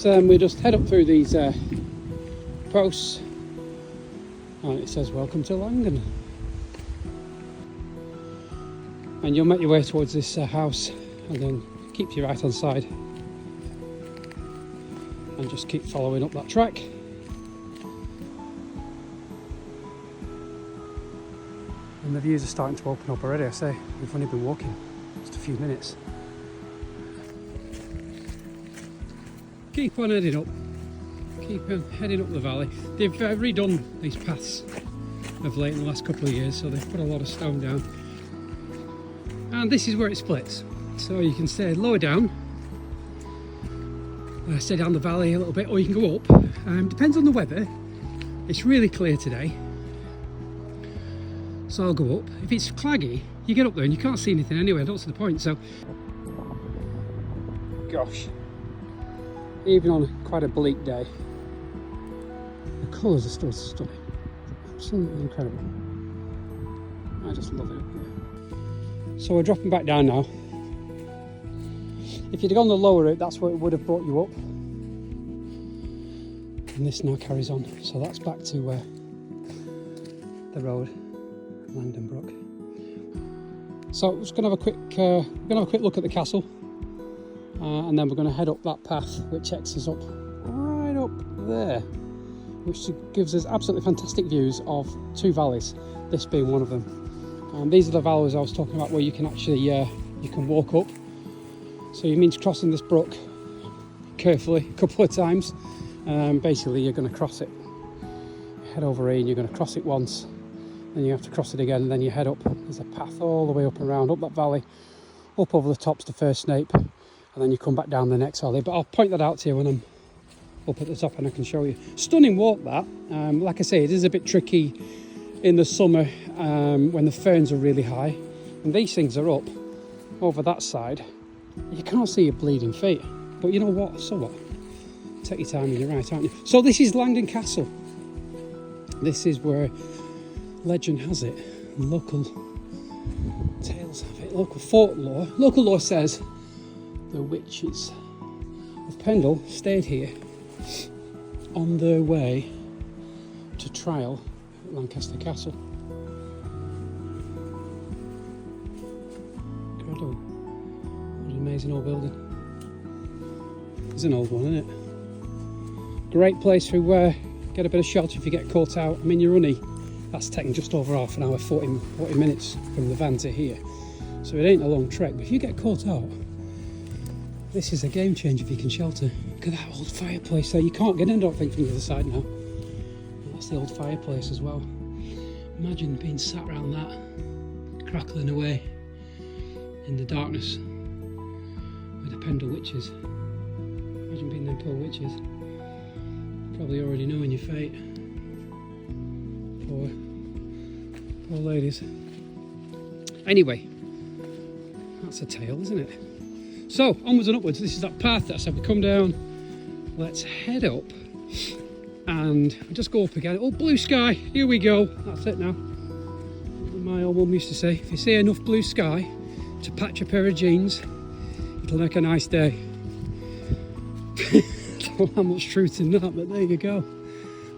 we just head up through these posts, and it says welcome to Langden, and you'll make your way towards this house, and then keep to your right hand side and just keep following up that track. And the views are starting to open up already. I say we've only been walking just a few minutes. Keep on heading up. Keep on heading up the valley. They've redone these paths of late in the last couple of years, so they've put a lot of stone down. And this is where it splits. So you can stay lower down, stay down the valley a little bit, or you can go up. Depends on the weather. It's really clear today, so I'll go up. If it's claggy, you get up there and you can't see anything anyway. I don't see the point. So, gosh, even on quite a bleak day, the colours are still stunning. Absolutely incredible. I just love it up here. So we're dropping back down now. If you'd have gone the lower route, that's where it would have brought you up. And this now carries on. So that's back to the road, Langden Brook. So we're just going to have a quick look at the castle, and then we're going to head up that path which takes us up right up there, which gives us absolutely fantastic views of two valleys, this being one of them. These are the valleys I was talking about, where you can actually you can walk up. So you means crossing this brook carefully a couple of times. Basically you're going to cross it, head over here, and you're going to cross it once, then you have to cross it again, and then you head up. There's a path all the way up and around, up that valley, up over the tops to First Snape, and then you come back down the next valley. But I'll point that out to you when I'm up at the top and I can show you. Stunning walk that. Like I say, it is a bit tricky in the summer when the ferns are really high, and these things are up over that side. You can't see your bleeding feet, but you know what, so what? Take your time and you're right, aren't you? So this is Langden Castle. This is where legend has it, local tales have it, local folklore. Local lore says the witches of Pendle stayed here on their way to trial at Lancaster Castle. Incredible. What an amazing old building. It's an old one, isn't it? Great place to get a bit of shelter if you get caught out. I mean, you're only, that's taking just over half an hour, 40 minutes from the van to here. So it ain't a long trek, but if you get caught out, this is a game changer if you can shelter. Look at that old fireplace there. You can't get in, I don't think, from the other side now. That's the old fireplace as well. Imagine being sat around that, crackling away in the darkness with the Pendle witches. Imagine being them poor witches. Probably already knowing your fate. Poor ladies. Anyway, that's a tale, isn't it? So, onwards and upwards. This is that path that I said we come down. Let's head up and just go up again. Oh, blue sky, here we go. That's it now. My old mum used to say, if you see enough blue sky to patch a pair of jeans, it'll make a nice day. I don't know how much truth in that, but there you go.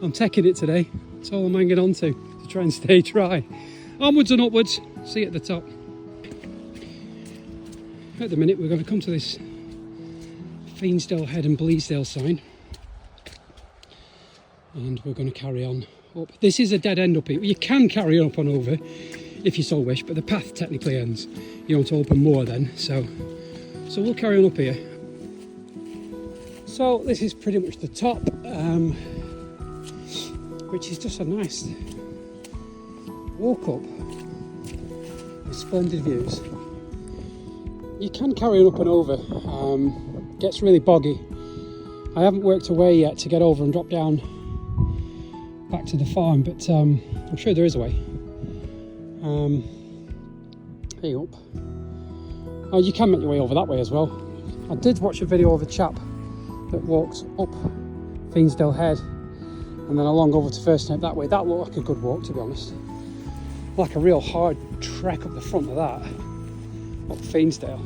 I'm taking it today. That's all I'm hanging on to try and stay dry. Onwards and upwards. See you at the top. At the minute we're going to come to this Fiensdale Head and Bleasdale sign, and we're going to carry on up. This is a dead end up here. You can carry on up and over if you so wish, but the path technically ends. You want to open more then, so we'll carry on up here. So this is pretty much the top, which is just a nice walk up with splendid views. You can carry on up and over. Gets really boggy. I haven't worked a way yet to get over and drop down back to the farm, but I'm sure there is a way. Hey up. Oh, you can make your way over that way as well. I did watch a video of a chap that walks up Fiensdale Head and then along over to First Snape that way. That looked like a good walk, to be honest. Like a real hard trek up the front of that, up Fiensdale.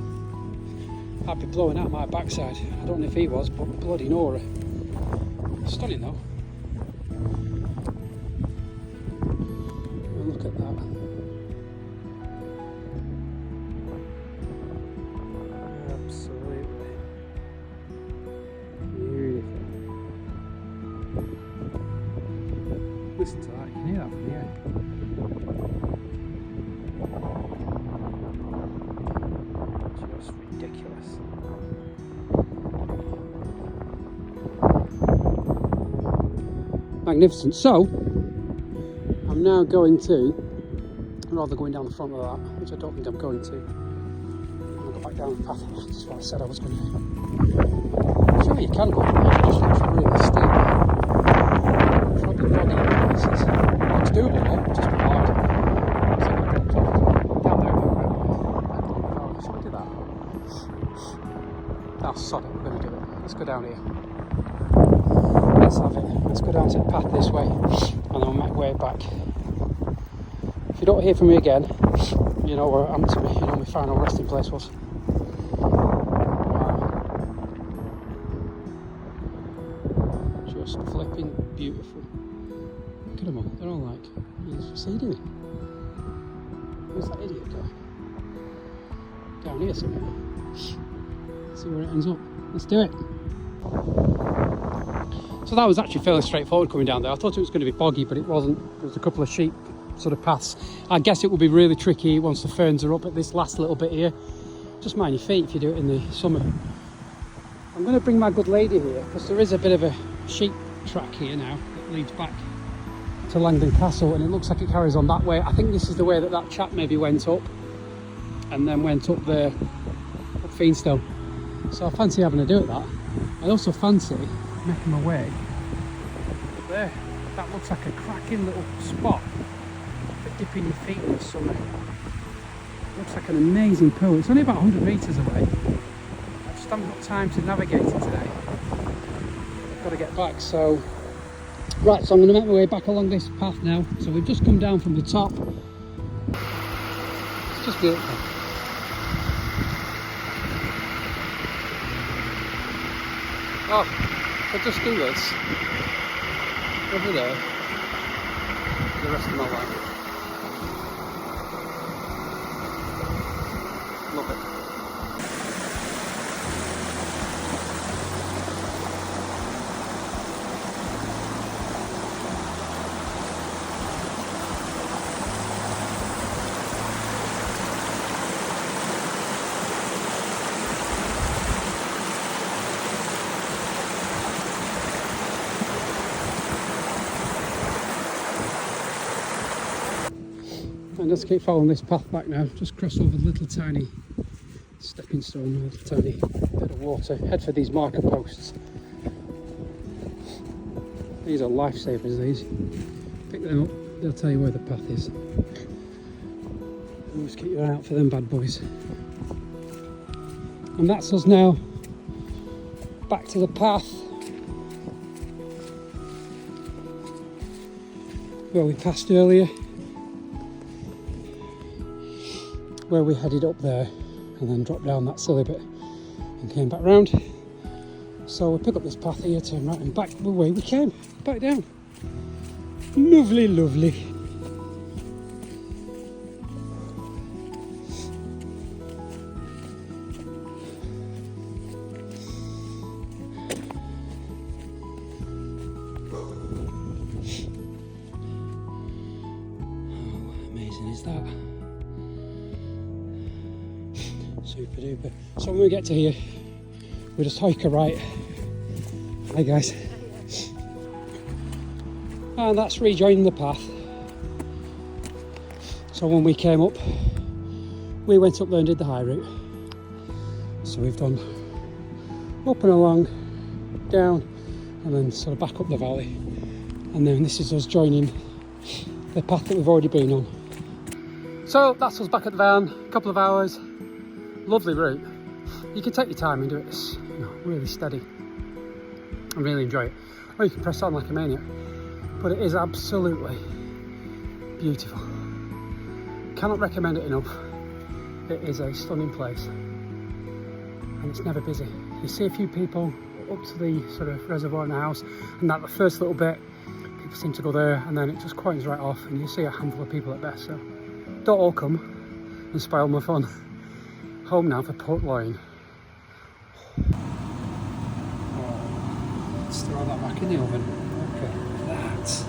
I'd be blowing out my backside. I don't know if he was, but bloody Nora. Stunning though. Look at that. Absolutely beautiful. Listen to that, you can hear that from here. Just ridiculous. Magnificent. So, I'm now going to, rather going down the front of that, which I don't think I'm going to, I'm going to go back down the path. That's what I said I was going to do. Sure, you can go, it just looks really steep. Probably body in places. It's doable though, just a bit hard. So I'm going to drop down there. Should we do that? Oh, sod it, we're going to do it. Let's go down here. Let's have it. Let's go down to the path this way and I'll make way back. If you don't hear from me again, you know where it happened to me, you know my final resting place was. Wow. Just flipping beautiful. Look at them all, they're all like, what's he doing? Where's that idiot go? Down here somewhere. See where it ends up. Let's do it. So that was actually fairly straightforward coming down there. I thought it was going to be boggy, but it wasn't. There was a couple of sheep sort of paths. I guess it will be really tricky once the ferns are up at this last little bit here. Just mind your feet if you do it in the summer. I'm going to bring my good lady here because there is a bit of a sheep track here now that leads back to Langden Castle, and it looks like it carries on that way. I think this is the way that that chap maybe went up and then went up there, up Fiendstone. So I fancy having a do at that. I also fancy making my way up there. That looks like a cracking little spot for dipping your feet in the summer. Looks like an amazing pool. It's only about 100 metres away. I just haven't got time to navigate it today. I've got to get back. So, right, so I'm going to make my way back along this path now. So we've just come down from the top. It's just beautiful. Oh, I'll just do this over there for the rest of my life. Love it. And just keep following this path back now. Just cross over the little tiny stepping stone, a little tiny bit of water. Head for these marker posts. These are lifesavers, these. Pick them up, they'll tell you where the path is. And just keep your eye out for them bad boys. And that's us now back to the path where we passed earlier, where we headed up there and then dropped down that silly bit and came back round. So we'll pick up this path here, turn right and back the way we came, back down. Lovely, lovely. How amazing is that? Super duper. So when we get to here, we just hike a right. Hi guys. And that's rejoining the path. So when we came up, we went up there and did the high route. So we've done up and along, down, and then sort of back up the valley. And then this is us joining the path that we've already been on. So that's us back at the van, a couple of hours. Lovely route. You can take your time and do it. It's, you know, really steady. I really enjoy it. Or you can press on like a maniac. But it is absolutely beautiful. Cannot recommend it enough. It is a stunning place. and it's never busy. You see a few people up to the sort of reservoir in the house, and that the first little bit, people seem to go there, and then it just quietens right off, and you see a handful of people at best. So don't all come and spoil my fun. Home now for pork loin. Oh, let's throw that back in the oven. Okay, that.